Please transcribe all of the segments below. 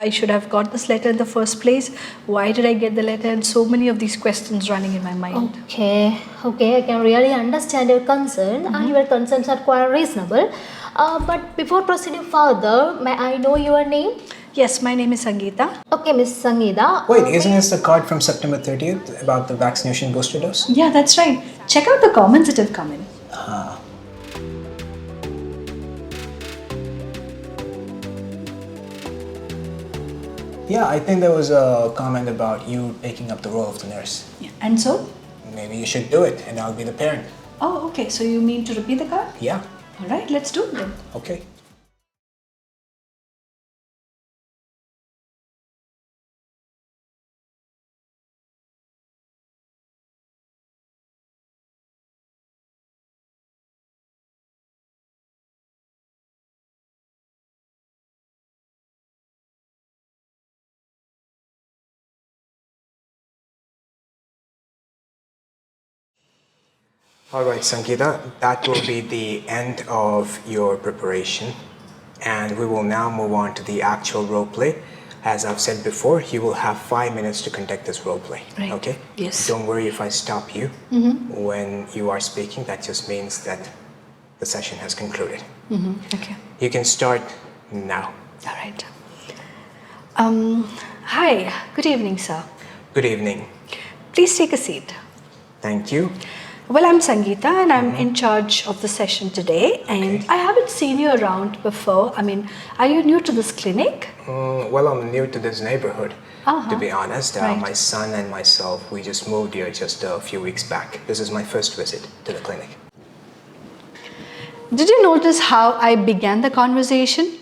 I should have got this letter in the first place. Why did I get the letter? And so many of these questions running in my mind. Okay, I can really understand your concern, and your concerns are quite reasonable. But before proceeding further, may I know your name? Yes, my name is Sangeeta. Okay, Miss Sangeeta. Wait, isn't this the card from September 30th about the vaccination booster dose? Yeah, that's right. Check out the comments that have come in. Yeah, I think there was a comment about you taking up the role of the nurse. Yeah. And so? Maybe you should do it and I'll be the parent. Oh, okay. So you mean to repeat the card? Yeah, All right, let's do it then. okay. All right, Sangeeta, that will be the end of your preparation. And we will now move on to the actual role play. As I've said before, you will have 5 minutes to conduct this role play. Right. Okay? Yes. Don't worry if I stop you when you are speaking. That just means that the session has concluded. Okay. You can start now. All right. Hi. Good evening, sir. Good evening. Please take a seat. Thank you. Well, I'm Sangeeta and I'm in charge of the session today, and I haven't seen you around before. I mean, are you new to this clinic? Well, I'm new to this neighborhood, to be honest. Right. My son and myself, we just moved here just a few weeks back. This is my first visit to the clinic. Did you notice how I began the conversation?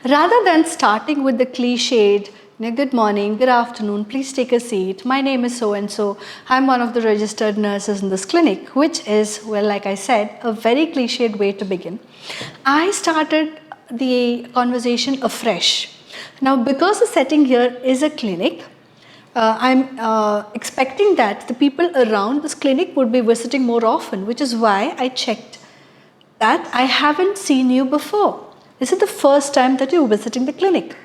Rather than starting with the cliched, good morning, good afternoon, please take a seat, my name is so and so, I'm one of the registered nurses in this clinic, which is, well, like I said, a very cliched way to begin. I started the conversation afresh. Now, because the setting here is a clinic, I'm expecting that the people around this clinic would be visiting more often, which is why I checked that I haven't seen you before. This is the first time that you're visiting the clinic.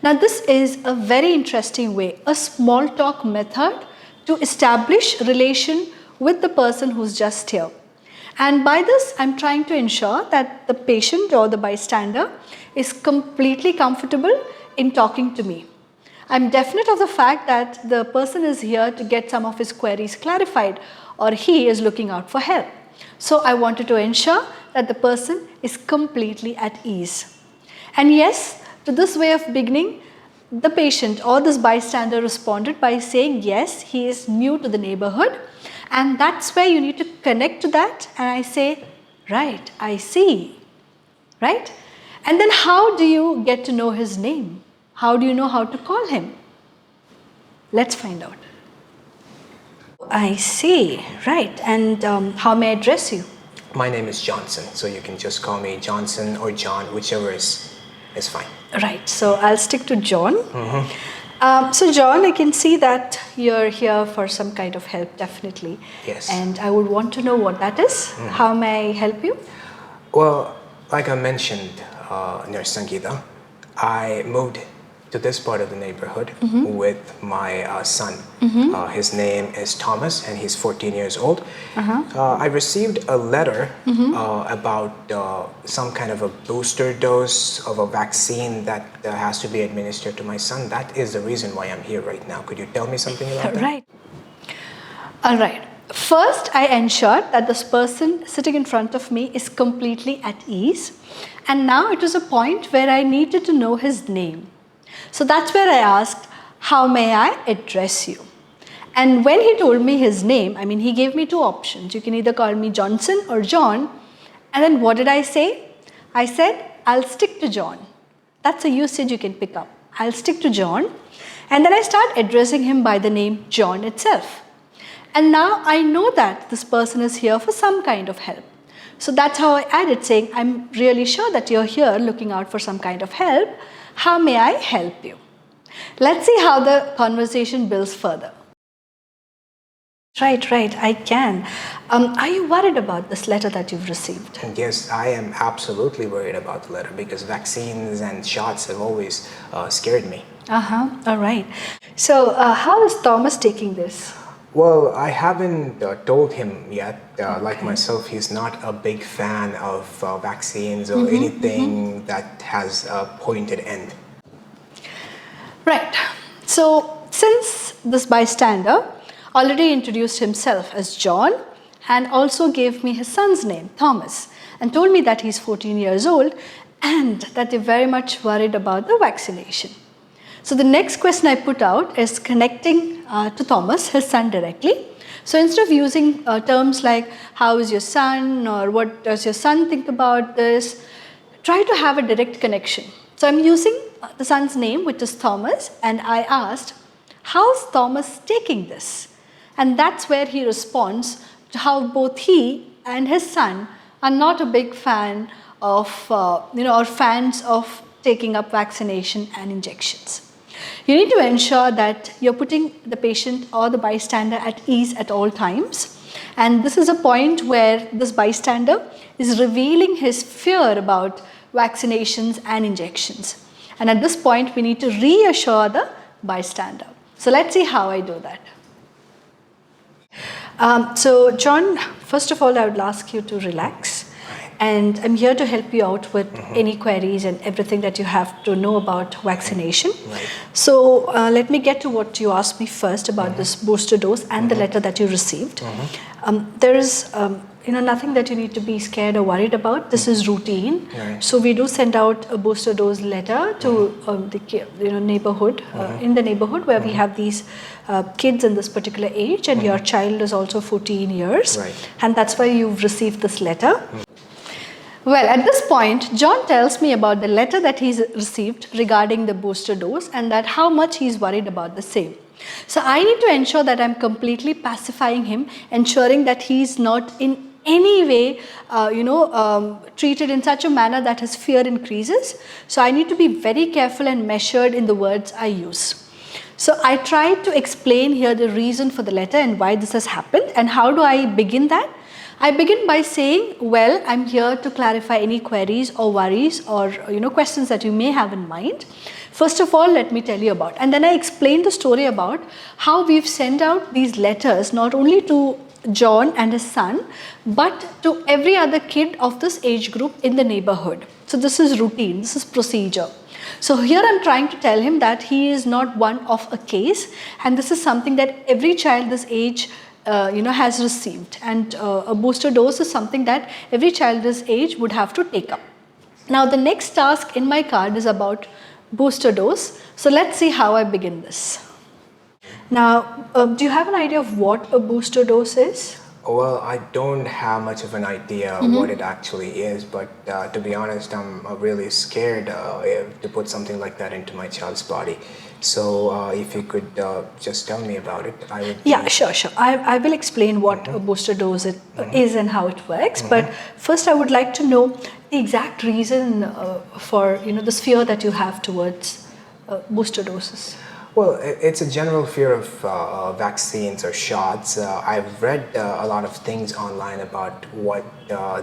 Now, this is a very interesting way, a small talk method to establish relation with the person who's just here. And by this, I'm trying to ensure that the patient or the bystander is completely comfortable in talking to me. I'm definite of the fact that the person is here to get some of his queries clarified, or he is looking out for help. So I wanted to ensure that the person is completely at ease. And yes, to this way of beginning, the patient or this bystander responded by saying, yes, he is new to the neighborhood. And that's where you need to connect to that. And I say, right, I see, right? And then how do you get to know his name? How do you know how to call him? Let's find out. I see, right. And how may I address you? My name is Johnson, so you can just call me Johnson or John, whichever is fine. Right, so I'll stick to John. So John, I can see that you're here for some kind of help, definitely. Yes. And I would want to know what that is. How may I help you? Well, like I mentioned, Nurse Sangeeta, I moved to this part of the neighborhood with my son. His name is Thomas and he's 14 years old. I received a letter about some kind of a booster dose of a vaccine that has to be administered to my son. That is the reason why I'm here right now. Could you tell me something about that? Right. All right. First, I ensured that this person sitting in front of me is completely at ease. And now it was a point where I needed to know his name. So that's where I asked, how may I address you? And when he told me his name, I mean, he gave me two options. You can either call me Johnson or John. And then what did I say? I said, I'll stick to John. That's a usage you can pick up. I'll stick to John. And then I start addressing him by the name John itself. And now I know that this person is here for some kind of help. So that's how I added, saying, I'm really sure that you're here looking out for some kind of help. How may I help you? Let's see how the conversation builds further. Right, I can. Are you worried about this letter that you've received? And yes, I am absolutely worried about the letter because vaccines and shots have always scared me. All right. So, how is Thomas taking this? Well, I haven't told him yet. Like Okay. myself, he's not a big fan of vaccines or anything that has a pointed end. Right. So, since this bystander already introduced himself as John and also gave me his son's name, Thomas, and told me that he's 14 years old and that they're very much worried about the vaccination. So, the next question I put out is connecting to Thomas, his son, directly. So, instead of using terms like, how is your son, or what does your son think about this, try to have a direct connection. So I'm using the son's name, which is Thomas, and I asked, how's Thomas taking this? And that's where he responds to how both he and his son are not a big fan of, or fans of taking up vaccination and injections. You need to ensure that you're putting the patient or the bystander at ease at all times. And this is a point where this bystander is revealing his fear about vaccinations and injections. And at this point, we need to reassure the bystander. So let's see how I do that. So John, first of all, I would ask you to relax. And I'm here to help you out with any queries and everything that you have to know about vaccination. Right. So let me get to what you asked me first about this booster dose and the letter that you received. There is nothing that you need to be scared or worried about. This is routine. Right. So we do send out a booster dose letter to the neighborhood, in the neighborhood where we have these kids in this particular age, and your child is also 14 years. Right. And that's why you've received this letter. Well, at this point, John tells me about the letter that he's received regarding the booster dose and that how much he's worried about the same. So I need to ensure that I'm completely pacifying him, ensuring that he's not in any way, treated in such a manner that his fear increases. So I need to be very careful and measured in the words I use. So I tried to explain here the reason for the letter and why this has happened. And how do I begin that? I begin by saying, well, I'm here to clarify any queries or worries or questions that you may have in mind. First of all, let me tell you about, and then I explain the story about how we've sent out these letters not only to John and his son, but to every other kid of this age group in the neighborhood. So this is routine, this is procedure. So here I'm trying to tell him that he is not one of a case, and this is something that every child this age has received, and a booster dose is something that every child this age would have to take up. Now the next task in my card is about booster dose. So let's see how I begin this. Now, do you have an idea of what a booster dose is? Well, I don't have much of an idea what it actually is, but to be honest, I'm really scared to put something like that into my child's body. So if you could just tell me about it, I would. Yeah, sure. I will explain what a booster dose is and how it works. But first, I would like to know the exact reason for this fear that you have towards booster doses. Well, it's a general fear of vaccines or shots. I've read a lot of things online about what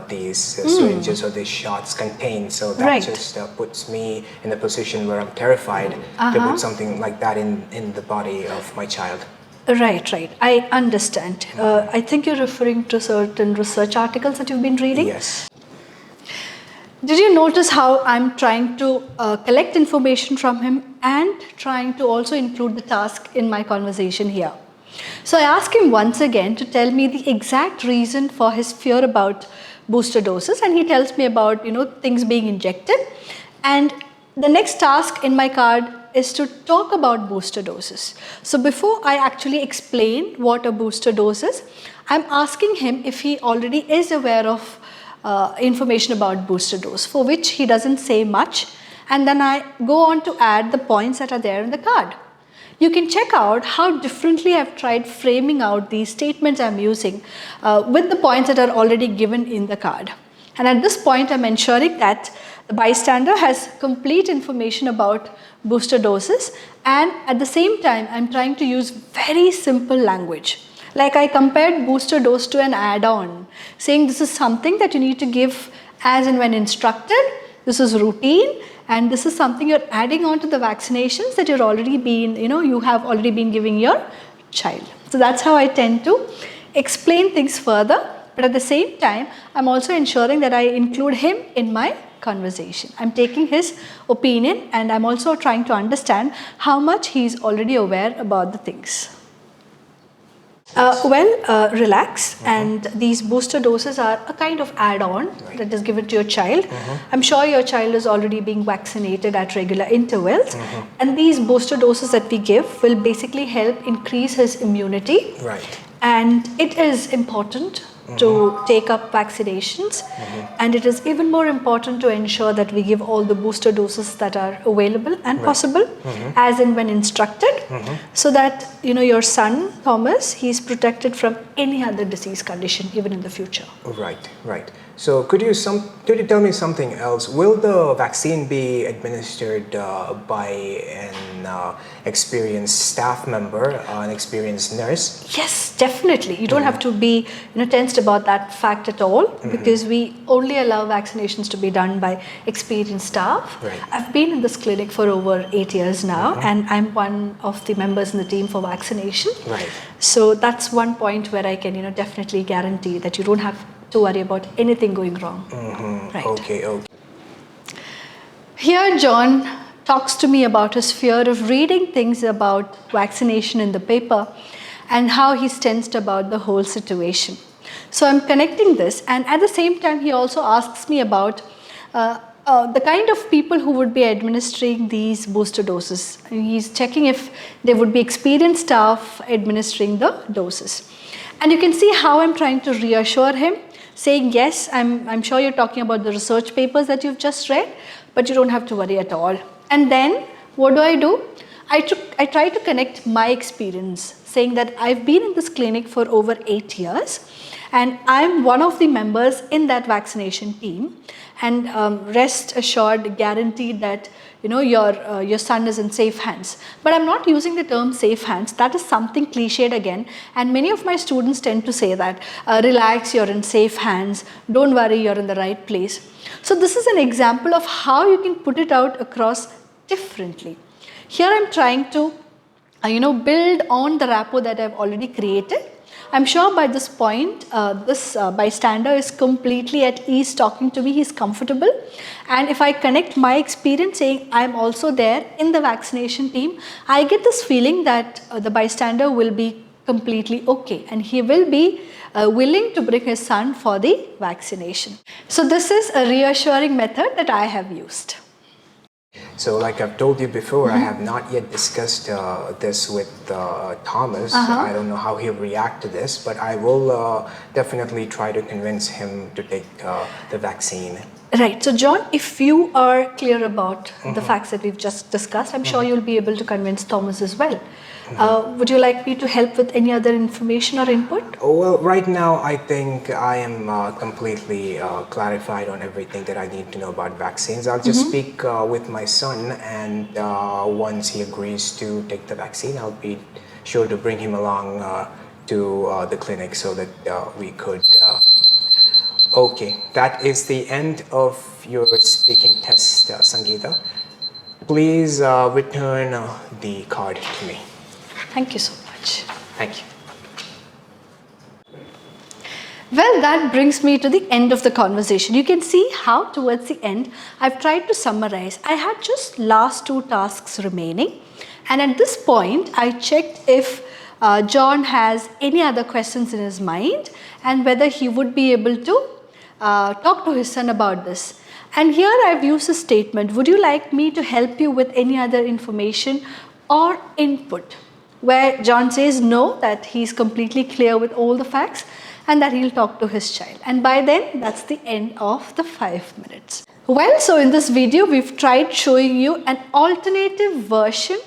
these syringes or these shots contain. So that Right. just puts me in a position where I'm terrified to put something like that in the body of my child. Right. I understand. I think you're referring to certain research articles that you've been reading. Yes. Did you notice how I'm trying to collect information from him and trying to also include the task in my conversation here? So I asked him once again to tell me the exact reason for his fear about booster doses, and he tells me about things being injected. And the next task in my card is to talk about booster doses. So before I actually explain what a booster dose is, I'm asking him if he already is aware of information about booster dose, for which he doesn't say much, and then I go on to add the points that are there in the card. You can check out how differently I've tried framing out these statements I'm using with the points that are already given in the card. And at this point, I'm ensuring that the bystander has complete information about booster doses, and at the same time, I'm trying to use very simple language. Like I compared booster dose to an add-on, saying this is something that you need to give as and when instructed, this is routine, and this is something you're adding on to the vaccinations that you're already been, you have already been giving your child. So that's how I tend to explain things further, but at the same time, I'm also ensuring that I include him in my conversation. I'm taking his opinion and I'm also trying to understand how much he's already aware about the things. Relax, and these booster doses are a kind of add-on that is given to your child. I'm sure your child is already being vaccinated at regular intervals, and these booster doses that we give will basically help increase his immunity. Right. And it is important to take up vaccinations, and it is even more important to ensure that we give all the booster doses that are available and possible as and when instructed, so that your son Thomas, he's protected from any other disease condition even in the future. Right. So could you tell me something else? Will the vaccine be administered by an experienced staff member, an experienced nurse? Yes, definitely. You don't have to be tensed about that fact at all, because we only allow vaccinations to be done by experienced staff. Right. I've been in this clinic for over 8 years now, and I'm one of the members in the team for vaccination. Right. So that's one point where I can definitely guarantee that you don't have to worry about anything going wrong. Right. Okay. Here John talks to me about his fear of reading things about vaccination in the paper and how he's tensed about the whole situation. So I'm connecting this, and at the same time he also asks me about the kind of people who would be administering these booster doses. And he's checking if there would be experienced staff administering the doses. And you can see how I'm trying to reassure him, saying, yes, I'm sure you're talking about the research papers that you've just read, but you don't have to worry at all. And then what do? I try to connect my experience, saying that I've been in this clinic for over 8 years, and I'm one of the members in that vaccination team. And rest assured, guaranteed that your son is in safe hands. But I'm not using the term safe hands. That is something cliched again. And many of my students tend to say that, relax, you're in safe hands. Don't worry, you're in the right place. So this is an example of how you can put it out across differently. Here I'm trying to, build on the rapport that I've already created. I'm sure by this point, this bystander is completely at ease talking to me, he's comfortable. And if I connect my experience saying I'm also there in the vaccination team, I get this feeling that the bystander will be completely okay, and he will be willing to bring his son for the vaccination. So this is a reassuring method that I have used. So like I've told you before, I have not yet discussed this with Thomas. I don't know how he'll react to this, but I will definitely try to convince him to take the vaccine. Right. So John, if you are clear about the facts that we've just discussed, I'm sure you'll be able to convince Thomas as well. Would you like me to help with any other information or input? Oh, well, right now I think I am completely clarified on everything that I need to know about vaccines. I'll just speak with my son, and once he agrees to take the vaccine, I'll be sure to bring him along to the clinic so that we could... Okay, that is the end of your speaking test, Sangeeta. Please return the card to me. Thank you so much. Thank you. Well, that brings me to the end of the conversation. You can see how towards the end, I've tried to summarize. I had just last 2 tasks remaining. And at this point, I checked if John has any other questions in his mind and whether he would be able to talk to his son about this. And here I've used a statement, would you like me to help you with any other information or input? Where John says no, that he's completely clear with all the facts and that he'll talk to his child. And by then, that's the end of the 5 minutes. Well, so in this video, we've tried showing you an alternative version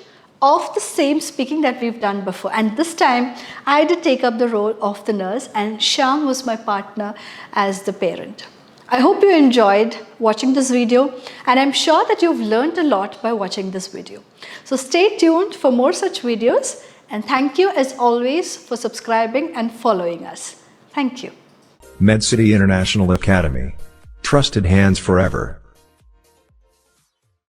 of the same speaking that we've done before. And this time, I did take up the role of the nurse and Shyam was my partner as the parent. I hope you enjoyed watching this video, and I'm sure that you've learned a lot by watching this video. So stay tuned for more such videos, And thank you as always for subscribing and following us. Thank you. MedCity International Academy. Trusted hands forever.